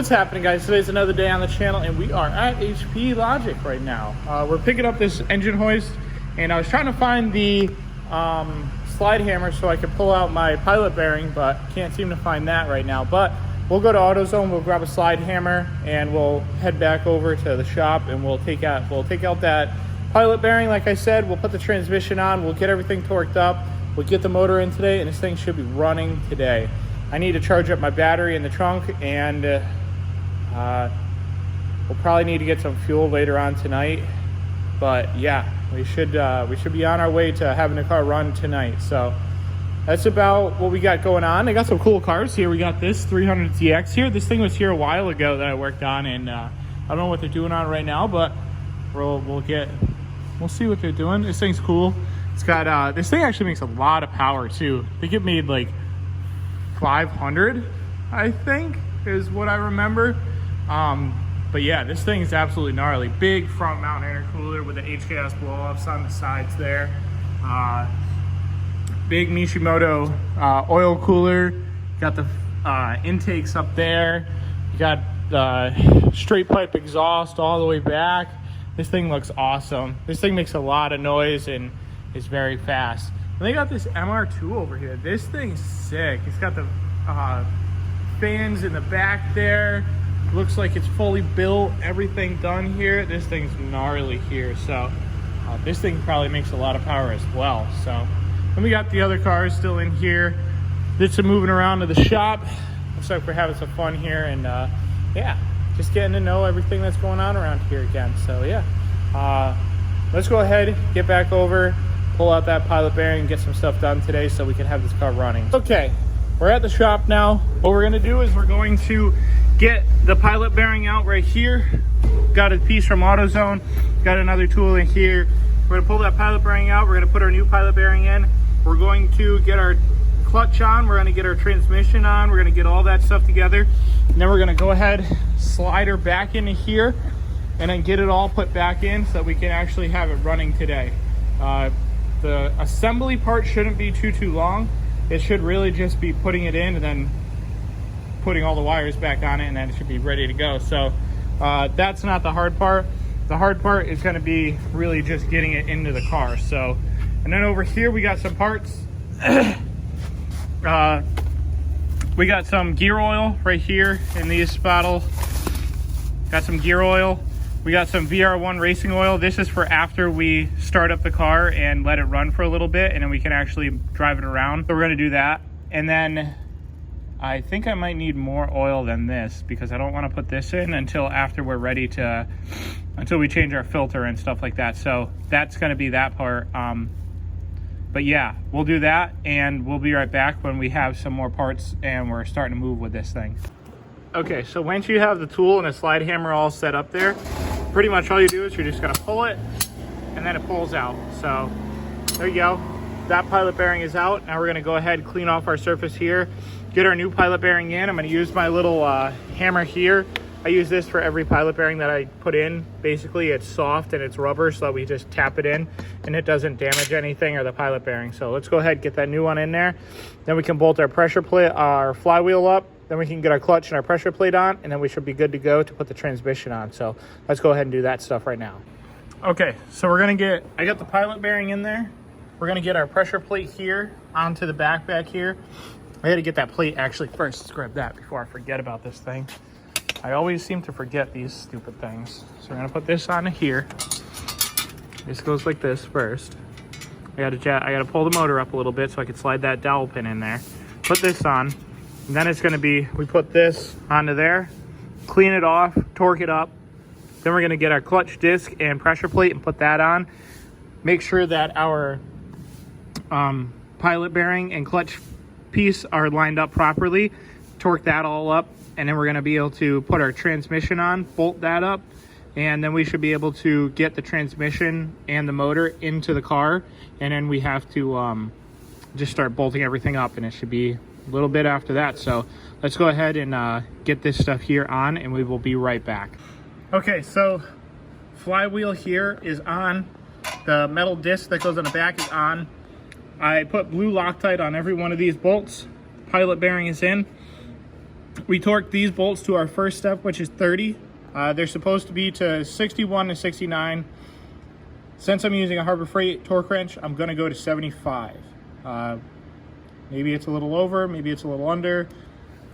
What's happening, guys? Today's another day on the channel and we are at HP Logic right now. We're picking up this engine hoist and I was trying to find the slide hammer so I could pull out my pilot bearing, but can't seem to find that right now. But we'll go to AutoZone, we'll grab a slide hammer and we'll head back over to the shop and we'll take out that pilot bearing. Like I said, we'll put the transmission on, we'll get everything torqued up, we'll get the motor in today, and this thing should be running today. I need to charge up my battery in the trunk, and we'll probably need to get some fuel later on tonight. But yeah, we should be on our way to having the car run tonight. So that's about what we got going on. I got some cool cars here. We got this 300ZX here. This thing was here a while ago that I worked on, and I don't know what they're doing on it right now, but we'll see what they're doing. This thing's cool. It's got this thing actually makes a lot of power too. I think it made like 500, I think, is what I remember. But yeah, this thing is absolutely gnarly. Big front mount intercooler with the HKS blow-ups on the sides there. Big Mishimoto oil cooler. Got the intakes up there. You got straight pipe exhaust all the way back. This thing looks awesome. This thing makes a lot of noise and is very fast. And they got this MR2 over here. This thing's sick. It's got the fans in the back there. Looks like it's fully built, everything done here. This thing's gnarly here. So this thing probably makes a lot of power as well. So then we got the other cars still in here. Did some moving around to the shop. Looks like we're having some fun here, and yeah, just getting to know everything that's going on around here again. So yeah, let's go ahead, get back over, pull out that pilot bearing, and get some stuff done today so we can have this car running. Okay, we're at the shop now. What we're gonna do is we're going to get the pilot bearing out right here. Got a piece from AutoZone, got another tool in here. We're gonna pull that pilot bearing out. We're gonna put our new pilot bearing in. We're going to get our clutch on. We're gonna get our transmission on. We're gonna get all that stuff together. And then we're gonna go ahead, slide her back into here, and then get it all put back in so that we can actually have it running today. The assembly part shouldn't be too long. It should really just be putting it in and then putting all the wires back on it, and then it should be ready to go. So that's not the hard part. The hard part is going to be really just getting it into the car. So, and then over here we got some parts. We got some gear oil right here in these bottles. Got some gear oil. We got some VR1 racing oil. This is for after we start up the car and let it run for a little bit, and then we can actually drive it around. So we're gonna do that. And then I think I might need more oil than this, because I don't wanna put this in until after we're ready to, until we change our filter and stuff like that. So that's gonna be that part. But yeah, we'll do that, and we'll be right back when we have some more parts and we're starting to move with this thing. Okay, so once you have the tool and the slide hammer all set up there, pretty much all you do is you're just gonna pull it and then it pulls out. So there you go. That pilot bearing is out. Now we're gonna go ahead and clean off our surface here, get our new pilot bearing in. I'm gonna use my little hammer here. I use this for every pilot bearing that I put in. Basically, it's soft and it's rubber, so that we just tap it in and it doesn't damage anything or the pilot bearing. So let's go ahead and get that new one in there. Then we can bolt our pressure plate, our flywheel up. Then we can get our clutch and our pressure plate on, and then we should be good to go to put the transmission on. So let's go ahead and do that stuff right now. Okay, so we're gonna get, I got the pilot bearing in there. We're gonna get our pressure plate here onto the back here. I had to get that plate actually first. Let's grab that before I forget about this thing. I always seem to forget these stupid things. So we're gonna put this on here. This goes like this first. I gotta pull the motor up a little bit so I can slide that dowel pin in there. Put this on. And then it's gonna be, we put this onto there, clean it off, torque it up. Then we're gonna get our clutch disc and pressure plate and put that on. Make sure that our pilot bearing and clutch piece are lined up properly. Torque that all up, and then we're gonna be able to put our transmission on, bolt that up, and then we should be able to get the transmission and the motor into the car. And then we have to just start bolting everything up, and it should be a little bit after that. So let's go ahead and get this stuff here on, and we will be right back. Okay, so flywheel here is on. The metal disc that goes on the back is on. I put blue Loctite on every one of these bolts. Pilot bearing is in. We torqued these bolts to our first step, which is 30. They're supposed to be to 61 to 69. Since I'm using a Harbor Freight torque wrench, I'm gonna go to 75. Maybe it's a little over, maybe it's a little under.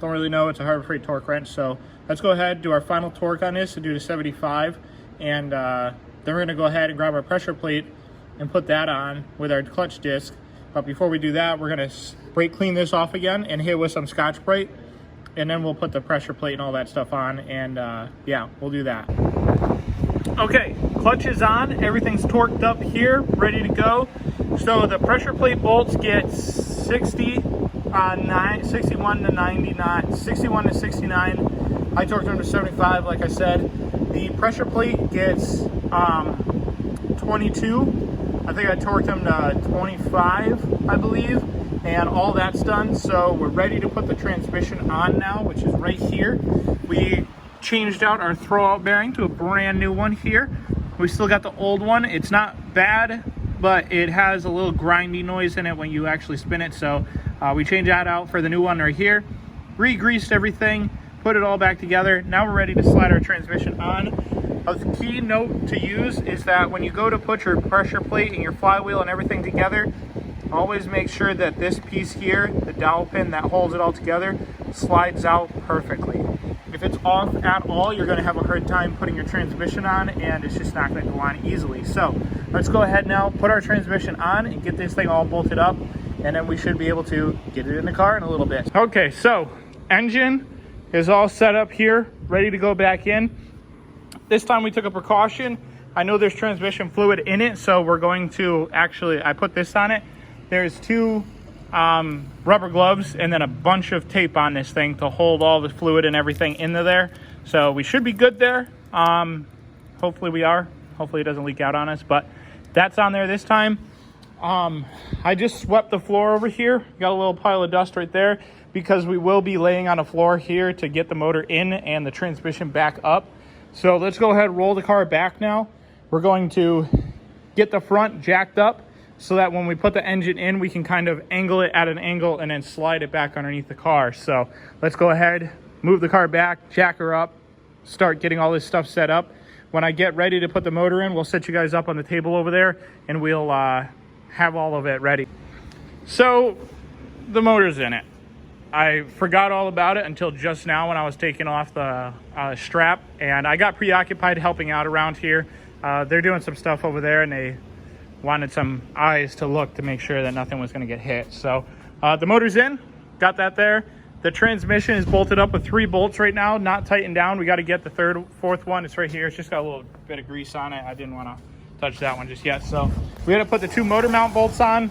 Don't really know, it's a Harbor Freight torque wrench. So let's go ahead, do our final torque on this and do to 75. And then we're gonna go ahead and grab our pressure plate and put that on with our clutch disc. But before we do that, we're gonna brake clean this off again and hit with some Scotch-Brite. And then we'll put the pressure plate and all that stuff on, and yeah, we'll do that. Okay, clutch is on, everything's torqued up here, ready to go. So the pressure plate bolts get 61 to 99, 61 to 69. I torqued them to 75, like I said. The pressure plate gets 22. I think I torqued them to 25, I believe. And all that's done, so we're ready to put the transmission on now, which is right here. We changed out our throwout bearing to a brand new one here. We still got the old one. It's not bad, but it has a little grindy noise in it when you actually spin it, so we changed that out for the new one right here. Re-greased everything, put it all back together. Now we're ready to slide our transmission on. A key note to use is that when you go to put your pressure plate and your flywheel and everything together, always make sure that this piece here, the dowel pin that holds it all together, slides out perfectly. If it's off at all, you're going to have a hard time putting your transmission on, and it's just not going to go on easily. So let's go ahead now, put our transmission on and get this thing all bolted up, and then we should be able to get it in the car in a little bit. Okay, so engine is all set up here, ready to go back in. This time we took a precaution. I know there's transmission fluid in it, so we're going to actually, I put this on it. There's two rubber gloves and then a bunch of tape on this thing to hold all the fluid and everything into there. So we should be good there. Hopefully we are. Hopefully it doesn't leak out on us, but that's on there this time. I just swept the floor over here. Got a little pile of dust right there because we will be laying on a floor here to get the motor in and the transmission back up. So let's go ahead and roll the car back now. We're going to get the front jacked up so that when we put the engine in, we can kind of angle it at an angle and then slide it back underneath the car. So let's go ahead, move the car back, jack her up, start getting all this stuff set up. When I get ready to put the motor in, we'll set you guys up on the table over there and we'll have all of it ready. So the motor's in it. I forgot all about it until just now when I was taking off the strap, and I got preoccupied helping out around here. They're doing some stuff over there, and they wanted some eyes to look to make sure that nothing was going to get hit. So the motor's in, got that there. The transmission is bolted up with 3 bolts right now, not tightened down. We got to get the fourth one. It's right here. It's just got a little bit of grease on it. I didn't want to touch that one just yet. So we got to put the 2 motor mount bolts on,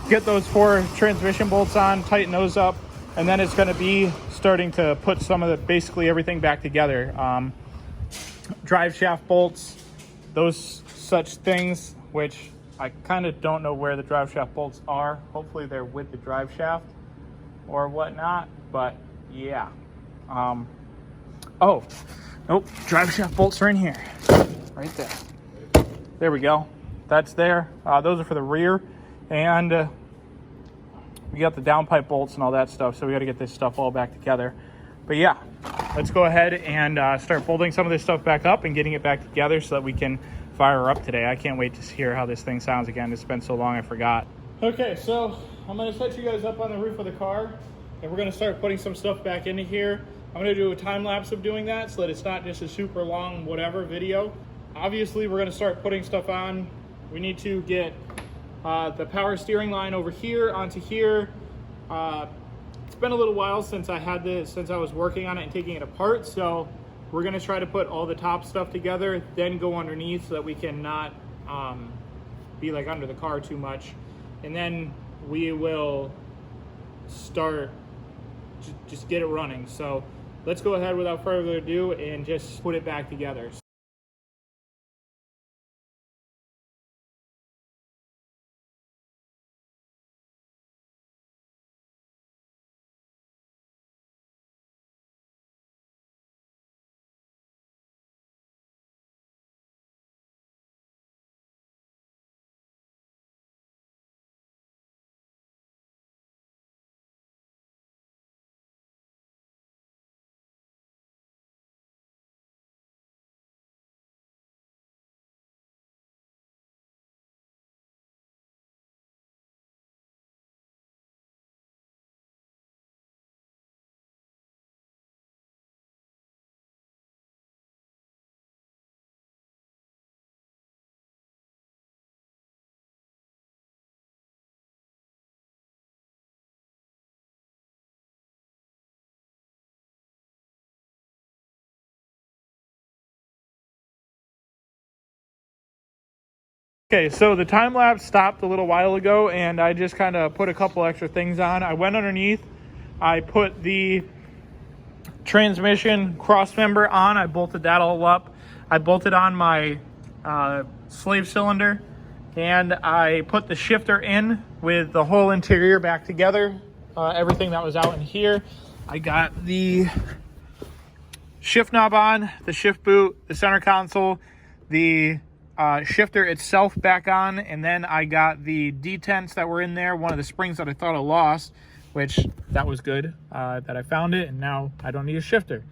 get those 4 transmission bolts on, tighten those up, and then it's going to be starting to put some of the basically everything back together. Drive shaft bolts, those such things, which I kind of don't know where the drive shaft bolts are. Hopefully they're with the drive shaft or whatnot, but yeah. Oh, nope, drive shaft bolts are in here, right there. There we go, that's there. Those are for the rear, and we got the downpipe bolts and all that stuff, so we got to get this stuff all back together. But yeah, let's go ahead and start folding some of this stuff back up and getting it back together so that we can fire her up today. I can't wait to hear how this thing sounds again. It's been so long I forgot. Okay, so I'm going to set you guys up on the roof of the car, and we're going to start putting some stuff back into here. I'm going to do a time lapse of doing that so that it's not just a super long whatever video. Obviously, we're going to start putting stuff on. We need to get the power steering line over here onto here. It's been a little while since I had this, since I was working on it and taking it apart, so we're going to try to put all the top stuff together, then go underneath so that we can not be like under the car too much. And then we will start, just get it running. So let's go ahead without further ado and just put it back together. Okay, so the time lapse stopped a little while ago, and I just kind of put a couple extra things on. I went underneath, I put the transmission cross member on, I bolted that all up. I bolted on my slave cylinder, and I put the shifter in with the whole interior back together, everything that was out in here. I got the shift knob on, the shift boot, the center console, the shifter itself back on, and then I got the detents that were in there, one of the springs that I thought I lost, which that was good that I found it, and now I don't need a shifter.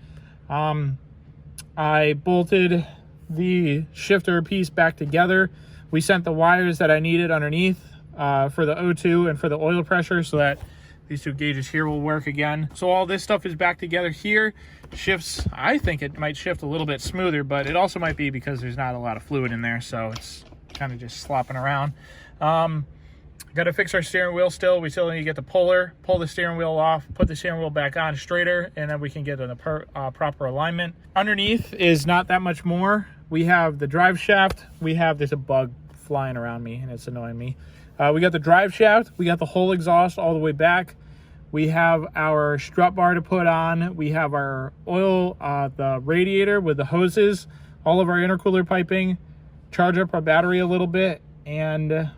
I bolted the shifter piece back together. We sent the wires that I needed underneath for the O2 and for the oil pressure, so that these two gauges here will work again. So all this stuff is back together here. Shifts, I think it might shift a little bit smoother, but it also might be because there's not a lot of fluid in there, so it's kind of just slopping around. Got to fix our steering wheel still. We still need to get the puller, pull the steering wheel off, put the steering wheel back on straighter, and then we can get in the proper alignment. Underneath is not that much more. We have the drive shaft. There's a bug flying around me, and it's annoying me. We got the drive shaft. We got the whole exhaust all the way back. We have our strut bar to put on. We have our oil, the radiator with the hoses, all of our intercooler piping, charge up our battery a little bit, and I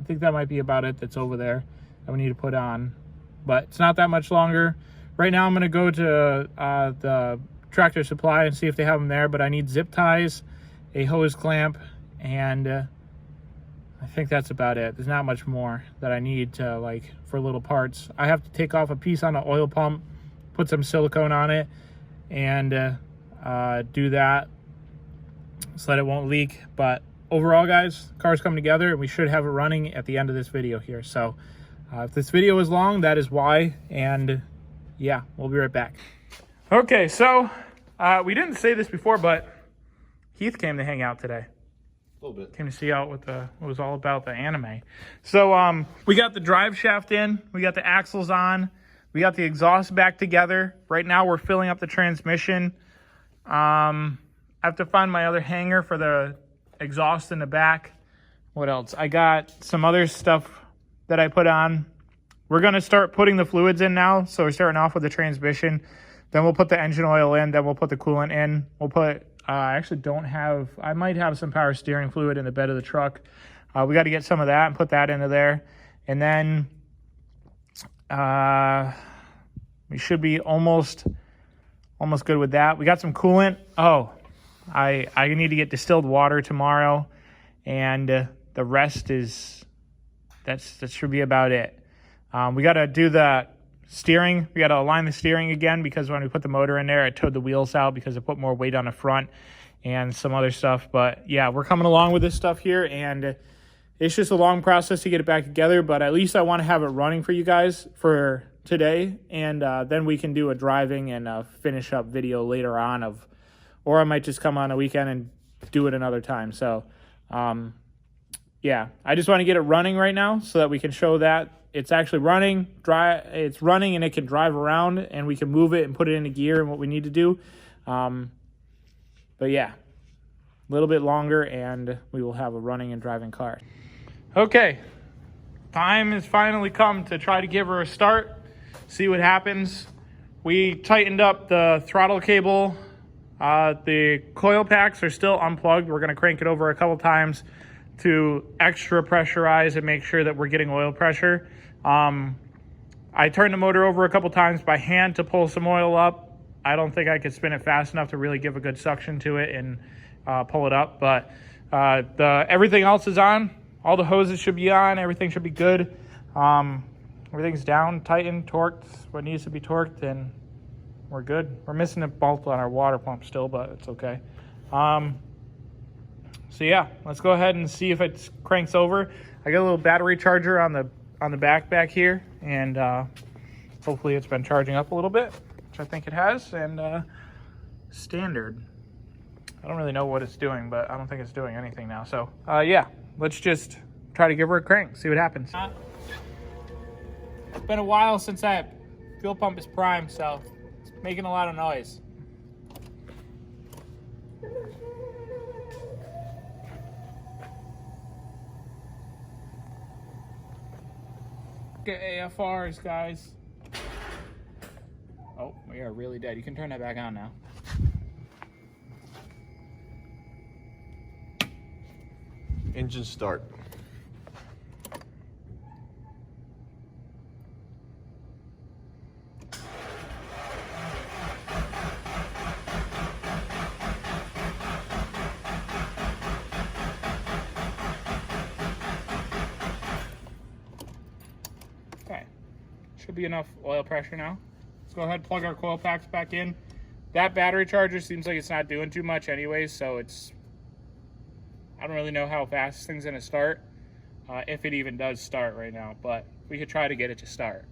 think that might be about it that's over there that we need to put on. But it's not that much longer. Right now I'm going to go to the Tractor Supply and see if they have them there, but I need zip ties, a hose clamp, and I think that's about it. There's not much more that I need to, like, for little parts. I have to take off a piece on the oil pump, put some silicone on it, and do that so that it won't leak. But overall, guys, the car's coming together, and we should have it running at the end of this video here. So if this video is long, that is why. And yeah, we'll be right back. Okay, so we didn't say this before, but Heath came to hang out today. A little bit. Came to see out what was all about, the anime. So we got the drive shaft in, we got the axles on, we got the exhaust back together. Right now we're filling up the transmission. I have to find my other hanger for the exhaust in the back. What else? I got some other stuff that I put on. We're going to start putting the fluids in now. So we're starting off with the transmission. Then we'll put the engine oil in. Then we'll put the coolant in. We'll put... I actually don't have... I might have some power steering fluid in the bed of the truck. We got to get some of that and put that into there. And then we should be almost good with that. We got some coolant. Oh, I need to get distilled water tomorrow. And the rest is... that should be about it. We got to do the steering. We got to align the steering again because when we put the motor in there, it towed the wheels out because it put more weight on the front and some other stuff. But yeah, we're coming along with this stuff here, and it's just a long process to get it back together. But at least I want to have it running for you guys for today, and then we can do a driving and finish up video later on or I might just come on a weekend and do it another time. So yeah, I just want to get it running right now so that we can show that it's actually running, it's running, and it can drive around, and we can move it and put it into gear and what we need to do. But yeah, a little bit longer, and we will have a running and driving car. Okay, time has finally come to try to give her a start, see what happens. We tightened up the throttle cable. The coil packs are still unplugged. We're going to crank it over a couple times to extra pressurize and make sure that we're getting oil pressure. I turned the motor over a couple times by hand to pull some oil up. I don't think I could spin it fast enough to really give a good suction to it and pull it up, but everything else is on. All the hoses should be on. Everything should be good. Everything's down, tightened, torqued what needs to be torqued, and we're good. We're missing a bolt on our water pump still, but it's okay. So yeah, let's go ahead and see if it cranks over. I got a little battery charger on the back here, and hopefully it's been charging up a little bit, which I think it has. And standard. I don't really know what it's doing, but I don't think it's doing anything now. So yeah, let's just try to give her a crank, see what happens. It's been a while since that fuel pump is primed, so it's making a lot of noise. Bucket AFRs, guys. Oh, we are really dead. You can turn that back on now. Engine start. Okay, should be enough oil pressure now. Let's go ahead and plug our coil packs back in. That battery charger seems like it's not doing too much anyways, so I don't really know how fast this thing's gonna start, if it even does start right now, but we could try to get it to start.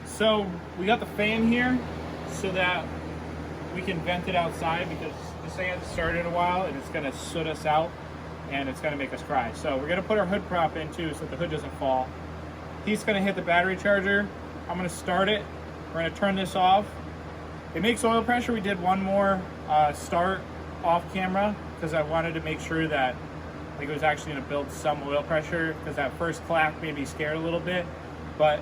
So we got the fan here so that we can vent it outside, because this thing hasn't started in a while and it's gonna soot us out and it's gonna make us cry. So we're gonna put our hood prop in too so that the hood doesn't fall. He's gonna hit the battery charger. I'm gonna start it. We're gonna turn this off. It makes oil pressure. We did one more start off camera because I wanted to make sure that it was actually gonna build some oil pressure, because that first clap made me scared a little bit. But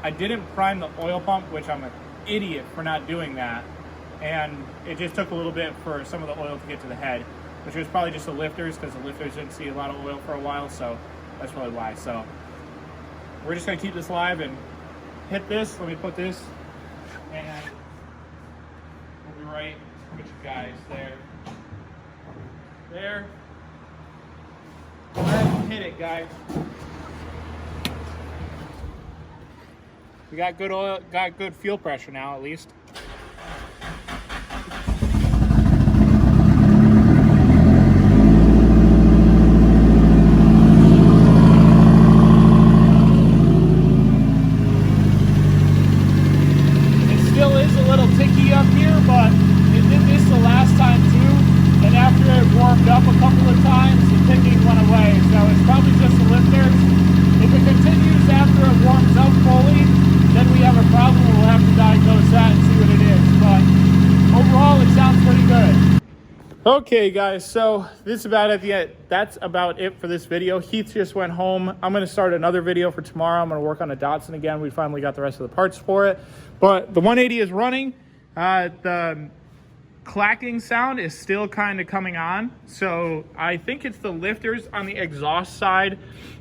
I didn't prime the oil pump, which I'm an idiot for not doing that. And it just took a little bit for some of the oil to get to the head, which was probably just the lifters, because the lifters didn't see a lot of oil for a while, so that's probably why. So we're just gonna keep this live and hit this. Let me put this, and we'll be right with you guys there. There. Go ahead and hit it, guys. We got good oil, got good fuel pressure now, at least. Up here, but it did this the last time too, and after it warmed up a couple of times, the ticking went away, so it's probably just the lifters. If it continues after it warms up fully, then we have a problem. We'll have to diagnose that and see what it is, but overall it sounds pretty good. Okay guys, so this is about it. That's about it for this video. Heath just went home. I'm going to start another video for tomorrow. I'm going to work on a Datsun again. We finally got the rest of the parts for it, but the 180 is running. The clacking sound is still kind of coming on, so I think it's the lifters on the exhaust side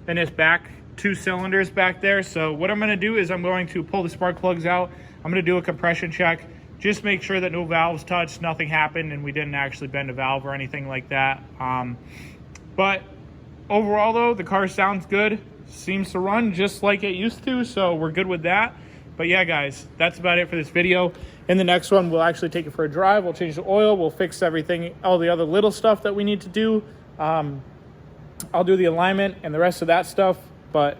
and its back two cylinders back there. So what I'm going to do is I'm going to pull the spark plugs out. I'm going to do a compression check, just make sure that no valves touched, nothing happened, and we didn't actually bend a valve or anything like that. But overall though, the car sounds good, seems to run just like it used to, so we're good with that. But yeah guys, that's about it for this video. In the next one, we'll actually take it for a drive. We'll change the oil. We'll fix everything, all the other little stuff that we need to do. I'll do the alignment and the rest of that stuff. But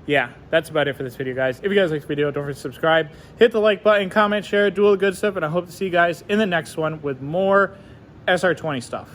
yeah, that's about it for this video, guys. If you guys like the video, don't forget to subscribe. Hit the like button, comment, share, do all the good stuff. And I hope to see you guys in the next one with more SR20 stuff.